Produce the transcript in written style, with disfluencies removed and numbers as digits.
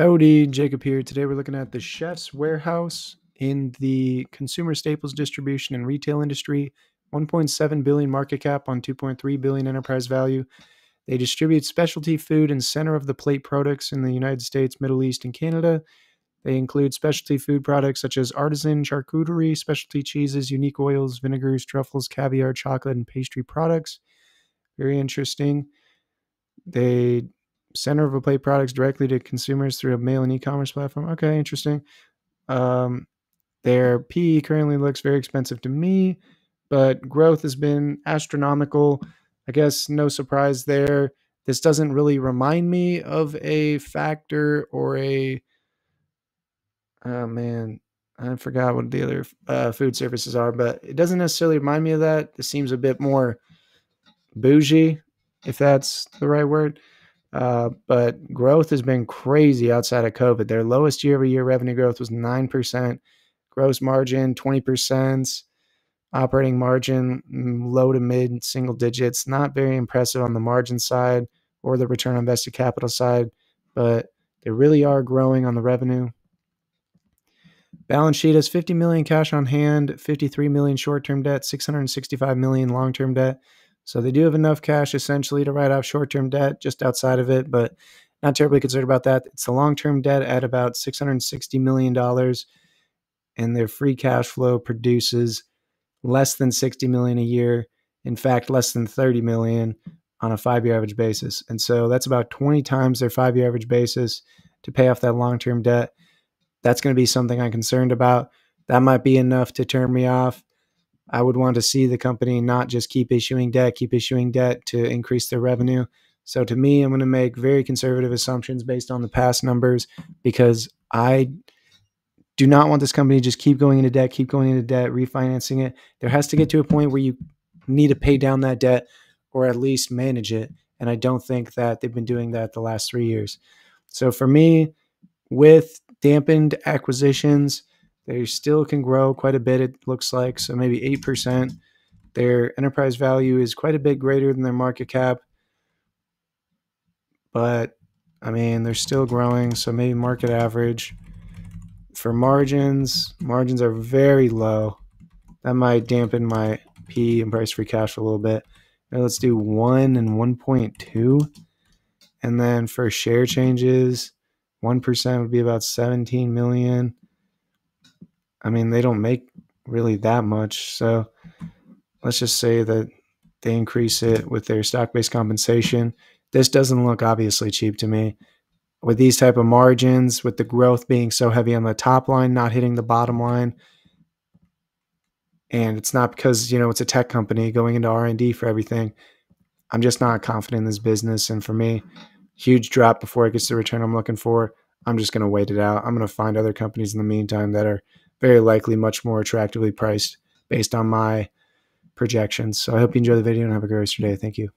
Howdy, Jacob here. Today we're looking at the Chef's Warehouse in the consumer staples distribution and retail industry. 1.7 billion market cap on 2.3 billion enterprise value. They distribute specialty food and center of the plate products in the United States, Middle East, and Canada. They include specialty food products such as artisan charcuterie, specialty cheeses, unique oils, vinegars, truffles, caviar, chocolate, and pastry products. Very interesting. They center of a plate products directly to consumers through a mail and e-commerce platform. Okay, interesting. Um, their PE currently looks very expensive to me, but growth has been astronomical. I guess no surprise there. This doesn't really remind me of a Factor or a, oh man, I forgot what the other food services are, but it doesn't necessarily remind me of that. This seems a bit more bougie, if that's the right word. But growth has been crazy outside of COVID. Their lowest year-over-year revenue growth was 9%, gross margin 20%, operating margin low to mid single digits. Not very impressive on the margin side or the return on invested capital side, but they really are growing on the revenue. Balance sheet has 50 million cash on hand, 53 million short-term debt, 665 million long-term debt. So they do have enough cash essentially to write off short-term debt just outside of it, but not terribly concerned about that. It's the long-term debt at about $660 million, and their free cash flow produces less than 60 million a year. In fact, less than 30 million on a 5-year average basis. And so that's about 20 times their 5-year average basis to pay off that long-term debt. That's going to be something I'm concerned about. That might be enough to turn me off. I would want to see the company not just keep issuing debt to increase their revenue. So to me, I'm going to make very conservative assumptions based on the past numbers because I do not want this company to just keep going into debt, refinancing it. There has to get to a point where you need to pay down that debt or at least manage it. And I don't think that they've been doing that the last 3 years. So for me, with dampened acquisitions, they still can grow quite a bit, it looks like, so maybe 8%. Their enterprise value is quite a bit greater than their market cap, but I mean, they're still growing, so maybe market average. For margins are very low. That might dampen my P and price free cash flow a little bit. Now let's do 1 and 1.2. And then for share changes, 1% would be about 17 million. I mean, they don't make really that much. So let's just say that they increase it with their stock-based compensation. This doesn't look obviously cheap to me. With these type of margins, with the growth being so heavy on the top line, not hitting the bottom line. And it's not because, it's a tech company going into R&D for everything. I'm just not confident in this business. And for me, huge drop before it gets the return I'm looking for. I'm just going to wait it out. I'm going to find other companies in the meantime that are very likely much more attractively priced based on my projections. So I hope you enjoy the video and have a great rest of your day. Thank you.